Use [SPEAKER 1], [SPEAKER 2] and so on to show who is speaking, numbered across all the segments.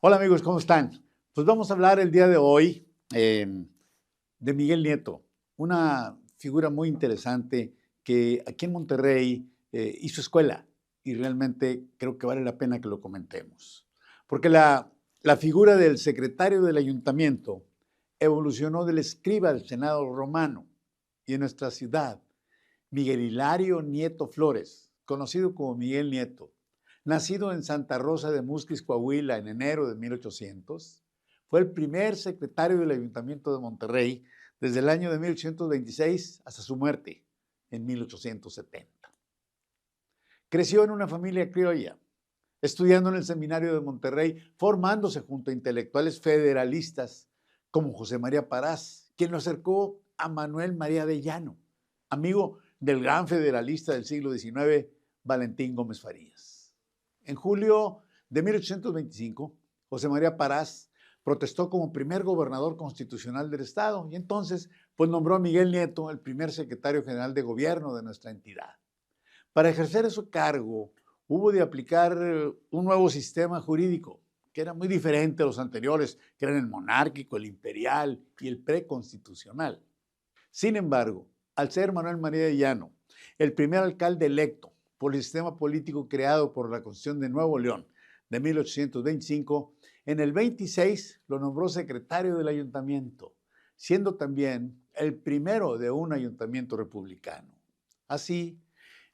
[SPEAKER 1] Hola amigos, ¿cómo están? Pues vamos a hablar el día de hoy de Miguel Nieto, una figura muy interesante que aquí en Monterrey hizo escuela y realmente creo que vale la pena que lo comentemos. Porque la figura del secretario del ayuntamiento evolucionó del escriba del Senado romano y en nuestra ciudad, Miguel Hilario Nieto Flores, conocido como Miguel Nieto, nacido en Santa Rosa de Musquis, Coahuila, en enero de 1800, fue el primer secretario del Ayuntamiento de Monterrey desde el año de 1826 hasta su muerte en 1870. Creció en una familia criolla, estudiando en el Seminario de Monterrey, formándose junto a intelectuales federalistas como José María Parás, quien lo acercó a Manuel María de Llano, amigo del gran federalista del siglo XIX, Valentín Gómez Farías. En julio de 1825, José María Parás protestó como primer gobernador constitucional del estado y entonces pues nombró a Miguel Nieto el primer secretario general de gobierno de nuestra entidad. Para ejercer ese cargo hubo de aplicar un nuevo sistema jurídico que era muy diferente a los anteriores, que eran el monárquico, el imperial y el preconstitucional. Sin embargo, al ser Manuel María de Llano el primer alcalde electo por el sistema político creado por la Constitución de Nuevo León de 1825, en el 26 lo nombró secretario del ayuntamiento, siendo también el primero de un ayuntamiento republicano. Así,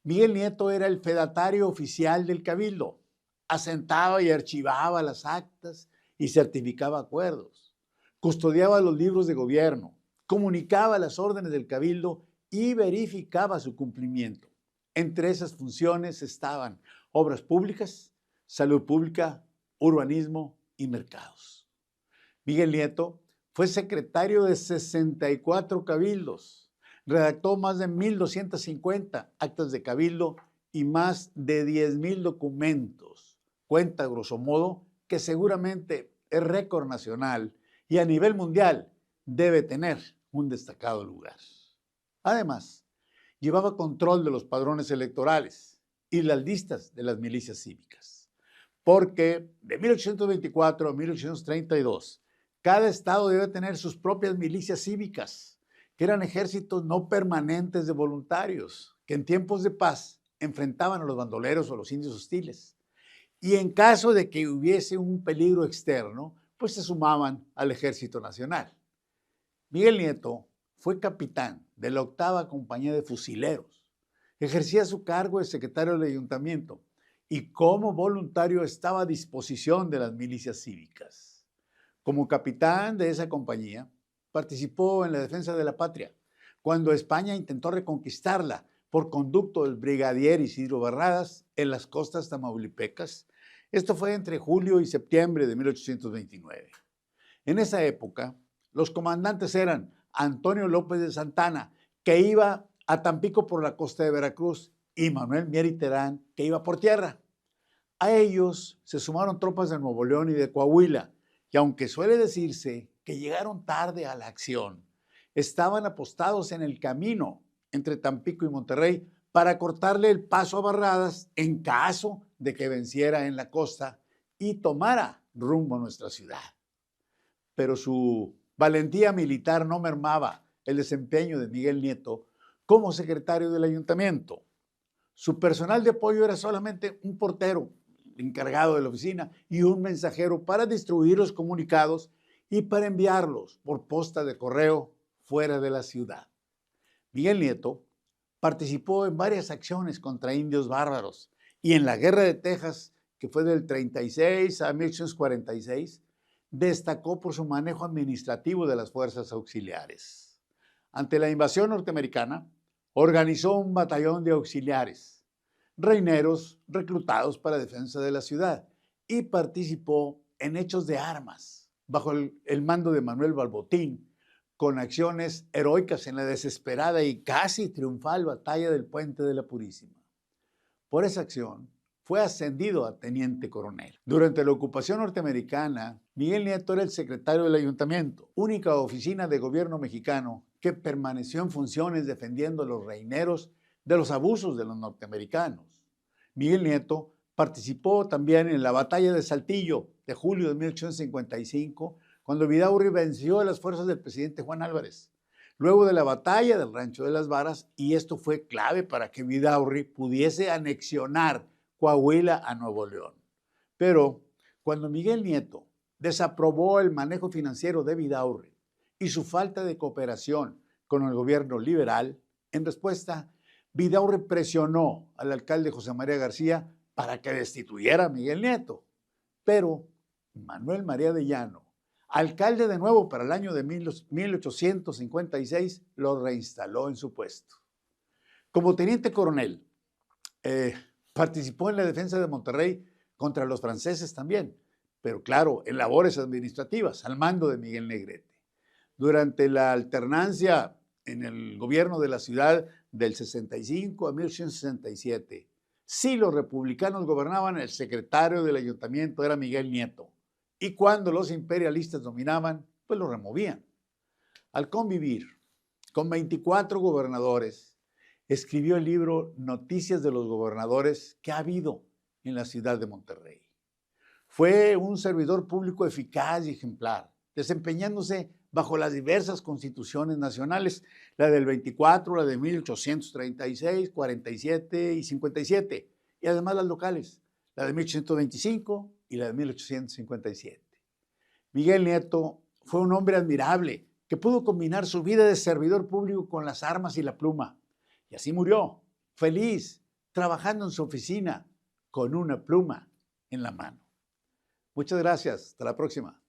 [SPEAKER 1] Miguel Nieto era el fedatario oficial del cabildo, asentaba y archivaba las actas y certificaba acuerdos, custodiaba los libros de gobierno, comunicaba las órdenes del cabildo y verificaba su cumplimiento. Entre esas funciones estaban obras públicas, salud pública, urbanismo y mercados. Miguel Nieto fue secretario de 64 cabildos, redactó más de 1,250 actas de cabildo y más de 10,000 documentos. Cuenta, grosso modo, que seguramente es récord nacional y a nivel mundial debe tener un destacado lugar. Además, llevaba control de los padrones electorales y las listas de las milicias cívicas, porque de 1824 a 1832, cada estado debe tener sus propias milicias cívicas, que eran ejércitos no permanentes de voluntarios, que en tiempos de paz enfrentaban a los bandoleros o a los indios hostiles. Y en caso de que hubiese un peligro externo, pues se sumaban al Ejército Nacional. Miguel Nieto fue capitán de la 8ª Compañía de Fusileros. Ejercía su cargo de secretario del ayuntamiento y como voluntario estaba a disposición de las milicias cívicas. Como capitán de esa compañía, participó en la defensa de la patria, cuando España intentó reconquistarla por conducto del brigadier Isidro Barradas en las costas tamaulipecas. Esto fue entre julio y septiembre de 1829. En esa época, los comandantes eran Antonio López de Santana, que iba a Tampico por la costa de Veracruz, y Manuel Mier y Terán, que iba por tierra. A ellos se sumaron tropas de Nuevo León y de Coahuila, y aunque suele decirse que llegaron tarde a la acción, estaban apostados en el camino entre Tampico y Monterrey para cortarle el paso a Barradas en caso de que venciera en la costa y tomara rumbo a nuestra ciudad. Pero su valentía militar no mermaba el desempeño de Miguel Nieto como secretario del ayuntamiento. Su personal de apoyo era solamente un portero encargado de la oficina y un mensajero para distribuir los comunicados y para enviarlos por posta de correo fuera de la ciudad. Miguel Nieto participó en varias acciones contra indios bárbaros y en la Guerra de Texas, que fue del 36 a 1846, destacó por su manejo administrativo de las fuerzas auxiliares. Ante la invasión norteamericana, organizó un batallón de auxiliares, reineros reclutados para defensa de la ciudad, y participó en hechos de armas bajo el mando de Manuel Balbotín, con acciones heroicas en la desesperada y casi triunfal batalla del Puente de la Purísima. Por esa acción, fue ascendido a teniente coronel. Durante la ocupación norteamericana, Miguel Nieto era el secretario del ayuntamiento, única oficina de gobierno mexicano que permaneció en funciones defendiendo a los reineros de los abusos de los norteamericanos. Miguel Nieto participó también en la batalla de Saltillo de julio de 1855, cuando Vidaurri venció a las fuerzas del presidente Juan Álvarez, luego de la batalla del Rancho de las Varas, y esto fue clave para que Vidaurri pudiese anexionar Coahuila a Nuevo León. Pero cuando Miguel Nieto desaprobó el manejo financiero de Vidaurri y su falta de cooperación con el gobierno liberal, en respuesta, Vidaurri presionó al alcalde José María García para que destituyera a Miguel Nieto. Pero Manuel María de Llano, alcalde de nuevo para el año de 1856, lo reinstaló en su puesto. Como teniente coronel, participó en la defensa de Monterrey contra los franceses también, pero claro, en labores administrativas, al mando de Miguel Negrete. Durante la alternancia en el gobierno de la ciudad del 65 a 1867, si los republicanos gobernaban, el secretario del ayuntamiento era Miguel Nieto, y cuando los imperialistas dominaban, pues lo removían. Al convivir con 24 gobernadores, escribió el libro Noticias de los Gobernadores que ha habido en la ciudad de Monterrey. Fue un servidor público eficaz y ejemplar, desempeñándose bajo las diversas constituciones nacionales, la del 24, la de 1836, 47 y 57, y además las locales, la de 1825 y la de 1857. Miguel Nieto fue un hombre admirable que pudo combinar su vida de servidor público con las armas y la pluma, y así murió, feliz, trabajando en su oficina, con una pluma en la mano. Muchas gracias. Hasta la próxima.